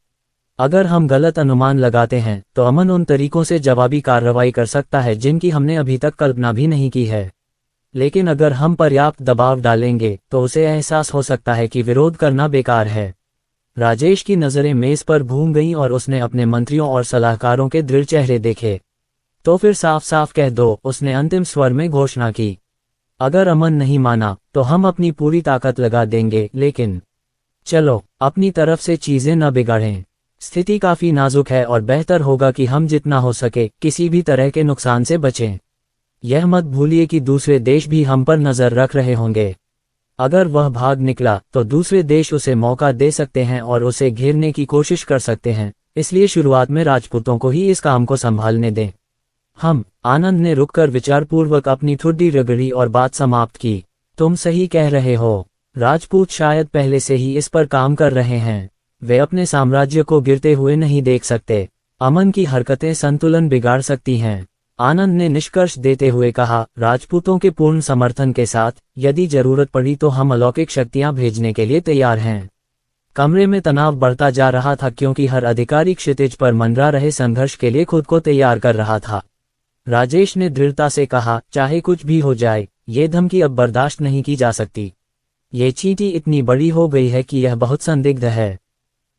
अगर हम गलत अनुमान लगाते हैं तो अमन उन तरीकों से जवाबी कार्रवाई कर सकता है जिनकी हमने अभी तक कल्पना भी नहीं की है। लेकिन अगर हम पर्याप्त दबाव डालेंगे तो उसे एहसास हो सकता है कि विरोध करना बेकार है। राजेश की नजरें मेज पर घूम गईं और उसने अपने मंत्रियों और सलाहकारों के दृढ़ चेहरे देखे। तो फिर साफ साफ कह दो, उसने अंतिम स्वर में घोषणा की। अगर अमन नहीं माना तो हम अपनी पूरी ताकत लगा देंगे, लेकिन चलो अपनी तरफ से चीजें न बिगाड़ें। स्थिति काफी नाजुक है और बेहतर होगा कि हम जितना हो सके किसी भी तरह के नुकसान से बचें। यह मत भूलिए कि दूसरे देश भी हम पर नजर रख रहे होंगे। अगर वह भाग निकला तो दूसरे देश उसे मौका दे सकते हैं और उसे घेरने की कोशिश कर सकते हैं, इसलिए शुरुआत में राजपूतों को ही इस काम को संभालने दें। आनंद ने रुककर विचारपूर्वक अपनी ठुड्डी रगड़ी और बात समाप्त की। तुम सही कह रहे हो, राजपूत शायद पहले से ही इस पर काम कर रहे हैं। वे अपने साम्राज्य को गिरते हुए नहीं देख सकते। अमन की हरकतें संतुलन बिगाड़ सकती हैं। आनंद ने निष्कर्ष देते हुए कहा, राजपूतों के पूर्ण समर्थन के साथ यदि जरूरत पड़ी तो हम अलौकिक शक्तियां भेजने के लिए तैयार हैं। कमरे में तनाव बढ़ता जा रहा था क्योंकि हर अधिकारी क्षितिज पर मंडरा रहे संघर्ष के लिए खुद को तैयार कर रहा था। राजेश ने दृढ़ता से कहा, चाहे कुछ भी हो जाए, ये धमकी अब बर्दाश्त नहीं की जा सकती। ये चींटी इतनी बड़ी हो गई है कि यह बहुत संदिग्ध है।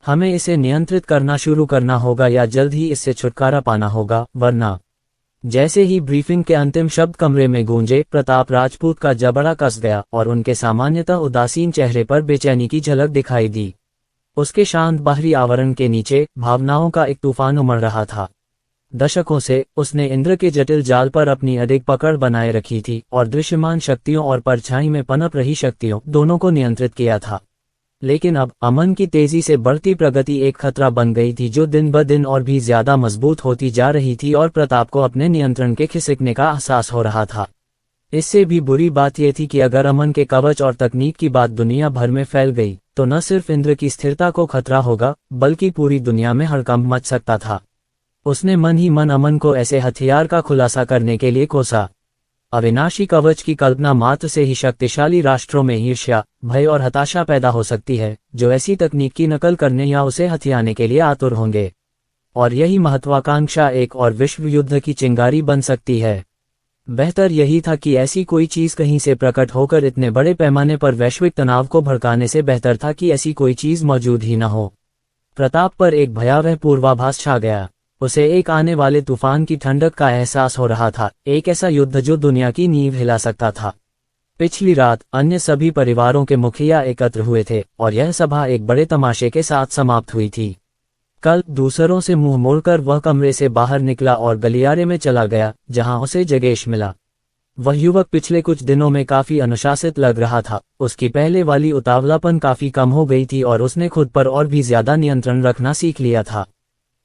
हमें इसे नियंत्रित करना शुरू करना होगा या जल्द ही इससे छुटकारा पाना होगा, वरना। जैसे ही ब्रीफिंग के अंतिम शब्द कमरे में गूंजे, प्रताप राजपूत का जबड़ा कस गया और उनके सामान्यतः उदासीन चेहरे पर बेचैनी की झलक दिखाई दी। उसके शांत बाहरी आवरण के नीचे भावनाओं का एक तूफान उमड़ रहा था। दशकों से उसने इंद्र के जटिल जाल पर अपनी अडिग पकड़ बनाए रखी थी और दृश्यमान शक्तियों और परछाई में पनप रही शक्तियों दोनों को नियंत्रित किया था। लेकिन अब अमन की तेजी से बढ़ती प्रगति एक खतरा बन गई थी जो दिन ब दिन और भी ज्यादा मजबूत होती जा रही थी और प्रताप को अपने नियंत्रण के खिसकने का एहसास हो रहा था। इससे भी बुरी बात यह थी कि अगर अमन के कवच और तकनीक की बात दुनिया भर में फैल गई तो न सिर्फ इंद्र की स्थिरता को खतरा होगा बल्कि पूरी दुनिया में हड़कंप मच सकता था। उसने मन ही मन अमन को ऐसे हथियार का खुलासा करने के लिए कोसा। अविनाशी कवच की कल्पना मात्र से ही शक्तिशाली राष्ट्रों में ईर्ष्या, भय और हताशा पैदा हो सकती है जो ऐसी तकनीक की नकल करने या उसे हथियाने के लिए आतुर होंगे। और यही महत्वाकांक्षा एक और विश्व युद्ध की चिंगारी बन सकती है। बेहतर यही था कि ऐसी कोई चीज कहीं से प्रकट होकर इतने बड़े पैमाने पर वैश्विक तनाव को भड़काने से बेहतर था कि ऐसी कोई चीज मौजूद ही न हो। प्रताप पर एक भयावह पूर्वाभास छा गया। उसे एक आने वाले तूफान की ठंडक का एहसास हो रहा था, एक ऐसा युद्ध जो दुनिया की नींव हिला सकता था। पिछली रात अन्य सभी परिवारों के मुखिया एकत्र हुए थे और यह सभा एक बड़े तमाशे के साथ समाप्त हुई थी। कल दूसरों से मुंह मोड़कर वह कमरे से बाहर निकला और गलियारे में चला गया जहां उसे जगेश मिला। वह युवक पिछले कुछ दिनों में काफी अनुशासित लग रहा था। उसकी पहले वाली उतावलापन काफी कम हो गई थी और उसने खुद पर और भी ज्यादा नियंत्रण रखना सीख लिया था।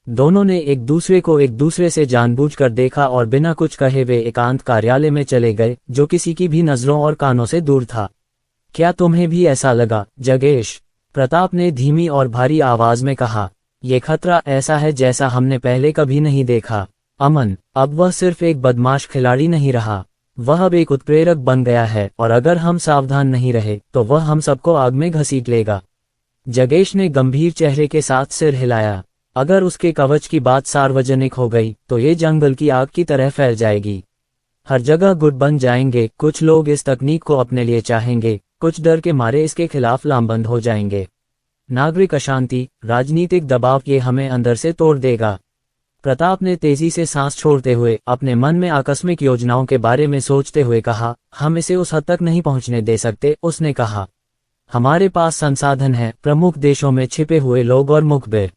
दोनों ने एक दूसरे से जानबूझकर देखा और बिना कुछ कहे वे एकांत कार्यालय में चले गए जो किसी की भी नजरों और कानों से दूर था। क्या तुम्हें भी ऐसा लगा, जगेश? प्रताप ने धीमी और भारी आवाज में कहा। ये खतरा ऐसा है जैसा हमने पहले कभी नहीं देखा। अमन, अब वह सिर्फ एक बदमाश खिलाड़ी नहीं रहा, वह अब एक उत्प्रेरक बन गया है और अगर हम सावधान नहीं रहे तो वह हम सबको आग में घसीट लेगा। जगेश ने गंभीर चेहरे के साथ सिर हिलाया। अगर उसके कवच की बात सार्वजनिक हो गई तो ये जंगल की आग की तरह फैल जाएगी। हर जगह गुट बन जाएंगे। कुछ लोग इस तकनीक को अपने लिए चाहेंगे, कुछ डर के मारे इसके खिलाफ लामबंद हो जाएंगे। नागरिक अशांति, राजनीतिक दबाव, ये हमें अंदर से तोड़ देगा। प्रताप ने तेजी से सांस छोड़ते हुए अपने मन में आकस्मिक योजनाओं के बारे में सोचते हुए कहा, हम इसे उस हद तक नहीं पहुंचने दे सकते। उसने कहा, हमारे पास संसाधन है, प्रमुख देशों में छिपे हुए लोग और मुखबिर।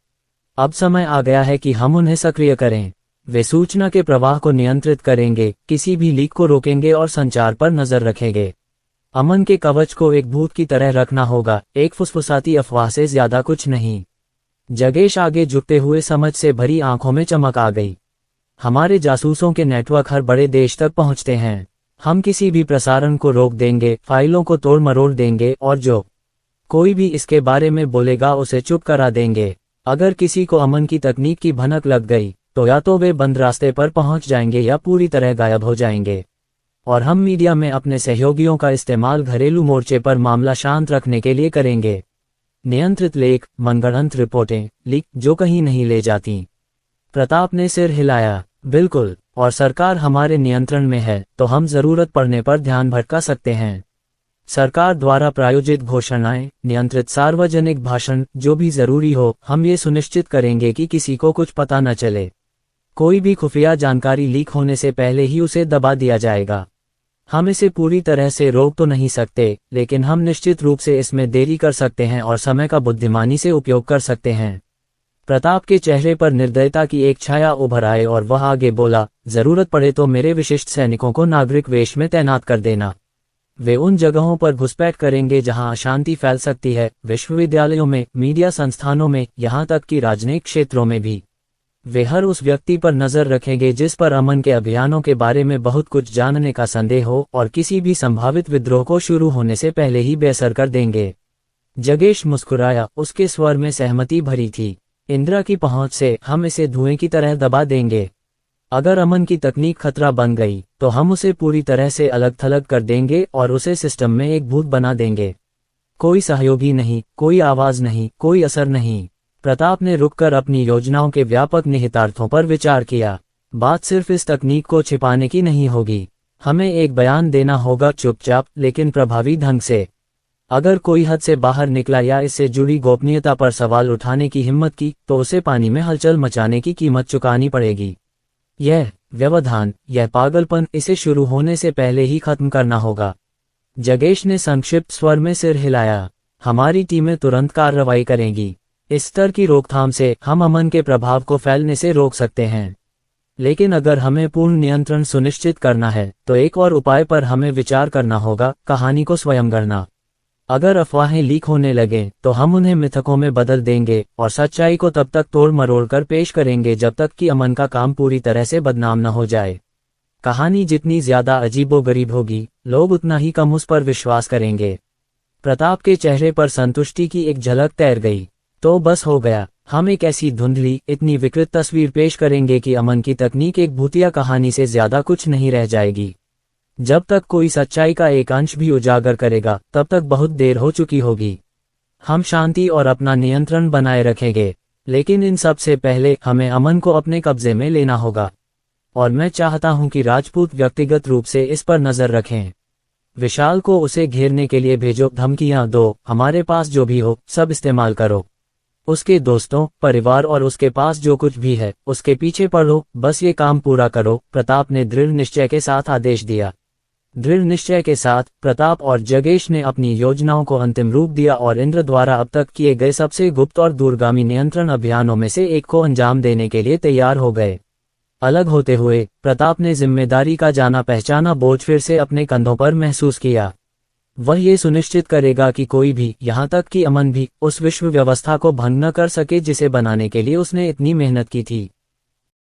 अब समय आ गया है कि हम उन्हें सक्रिय करें। वे सूचना के प्रवाह को नियंत्रित करेंगे, किसी भी लीक को रोकेंगे और संचार पर नजर रखेंगे। अमन के कवच को एक भूत की तरह रखना होगा, एक फुसफुसाती अफवाह से ज्यादा कुछ नहीं। जगेश आगे झुकते हुए समझ से भरी आंखों में चमक आ गई। हमारे जासूसों के नेटवर्क हर बड़े देश तक पहुंचते हैं। हम किसी भी प्रसारण को रोक देंगे, फाइलों को तोड़ मरोड़ देंगे और जो कोई भी इसके बारे में बोलेगा उसे चुप करा देंगे। अगर किसी को अमन की तकनीक की भनक लग गई तो या तो वे बंद रास्ते पर पहुंच जाएंगे या पूरी तरह गायब हो जाएंगे। और हम मीडिया में अपने सहयोगियों का इस्तेमाल घरेलू मोर्चे पर मामला शांत रखने के लिए करेंगे। नियंत्रित लेख, मनगढ़ंत रिपोर्टें, लीक जो कहीं नहीं ले जाती। प्रताप ने सिर हिलाया। बिल्कुल, और सरकार हमारे नियंत्रण में है तो हम जरूरत पड़ने पर ध्यान भटका सकते हैं। सरकार द्वारा प्रायोजित घोषणाएं, नियंत्रित सार्वजनिक भाषण, जो भी जरूरी हो, हम ये सुनिश्चित करेंगे कि किसी को कुछ पता न चले। कोई भी खुफिया जानकारी लीक होने से पहले ही उसे दबा दिया जाएगा। हम इसे पूरी तरह से रोक तो नहीं सकते, लेकिन हम निश्चित रूप से इसमें देरी कर सकते हैं और समय का बुद्धिमानी से उपयोग कर सकते हैं। प्रताप के चेहरे पर निर्दयता की एक छाया उभर आए और वह आगे बोला, जरूरत पड़े तो मेरे विशिष्ट सैनिकों को नागरिक वेश में तैनात कर देना। वे उन जगहों पर घुसपैठ करेंगे जहां अशांति फैल सकती है, विश्वविद्यालयों में, मीडिया संस्थानों में, यहां तक कि राजनयिक क्षेत्रों में भी। वे हर उस व्यक्ति पर नजर रखेंगे जिस पर अमन के अभियानों के बारे में बहुत कुछ जानने का संदेह हो और किसी भी संभावित विद्रोह को शुरू होने से पहले ही बेअसर कर देंगे। जगेश मुस्कुराया, उसके स्वर में सहमति भरी थी। इंदिरा की पहुंच से हम इसे धुएं की तरह दबा देंगे। अगर अमन की तकनीक खतरा बन गई तो हम उसे पूरी तरह से अलग थलग कर देंगे और उसे सिस्टम में एक भूत बना देंगे। कोई सहयोगी नहीं, कोई आवाज नहीं, कोई असर नहीं। प्रताप ने रुककर अपनी योजनाओं के व्यापक निहितार्थों पर विचार किया। बात सिर्फ इस तकनीक को छिपाने की नहीं होगी। हमें एक बयान देना होगा, चुपचाप लेकिन प्रभावी ढंग से। अगर कोई हद से बाहर निकला या इससे जुड़ी गोपनीयता पर सवाल उठाने की हिम्मत की तो उसे पानी में हलचल मचाने की कीमत चुकानी पड़ेगी। यह व्यवधान, यह पागलपन, इसे शुरू होने से पहले ही खत्म करना होगा। जगेश ने संक्षिप्त स्वर में सिर हिलाया। हमारी टीमें तुरंत कार्रवाई करेंगी। इस स्तर की रोकथाम से हम अमन के प्रभाव को फैलने से रोक सकते हैं। लेकिन अगर हमें पूर्ण नियंत्रण सुनिश्चित करना है तो एक और उपाय पर हमें विचार करना होगा, कहानी को स्वयं गढ़ना। अगर अफवाहें लीक होने लगें तो हम उन्हें मिथकों में बदल देंगे और सच्चाई को तब तक तोड़ मरोड़ कर पेश करेंगे जब तक कि अमन का काम पूरी तरह से बदनाम न हो जाए। कहानी जितनी ज्यादा अजीबोगरीब होगी, लोग उतना ही कम उस पर विश्वास करेंगे। प्रताप के चेहरे पर संतुष्टि की एक झलक तैर गई। तो बस हो गया। हम एक ऐसी धुंधली, इतनी विकृत तस्वीर पेश करेंगे कि अमन की तकनीक एक भूतिया कहानी से ज्यादा कुछ नहीं रह जाएगी। जब तक कोई सच्चाई का एक अंश भी उजागर करेगा तब तक बहुत देर हो चुकी होगी। हम शांति और अपना नियंत्रण बनाए रखेंगे, लेकिन इन सब से पहले हमें अमन को अपने कब्जे में लेना होगा। और मैं चाहता हूं कि राजपूत व्यक्तिगत रूप से इस पर नजर रखें। विशाल को उसे घेरने के लिए भेजो, धमकियां दो, हमारे पास जो भी हो सब इस्तेमाल करो। उसके दोस्तों, परिवार और उसके पास जो कुछ भी है उसके पीछे पड़ो, बस ये काम पूरा करो, प्रताप ने दृढ़ निश्चय के साथ आदेश दिया। दृढ़ निश्चय के साथ प्रताप और जगेश ने अपनी योजनाओं को अंतिम रूप दिया और इंद्र द्वारा अब तक किए गए सबसे गुप्त और दूरगामी नियंत्रण अभियानों में से एक को अंजाम देने के लिए तैयार हो गए। अलग होते हुए प्रताप ने जिम्मेदारी का जाना पहचाना बोझ फिर से अपने कंधों पर महसूस किया। वह ये सुनिश्चित करेगा कि कोई भी, यहाँ तक कि अमन भी, उस विश्व व्यवस्था को भंग न कर सके जिसे बनाने के लिए उसने इतनी मेहनत की थी।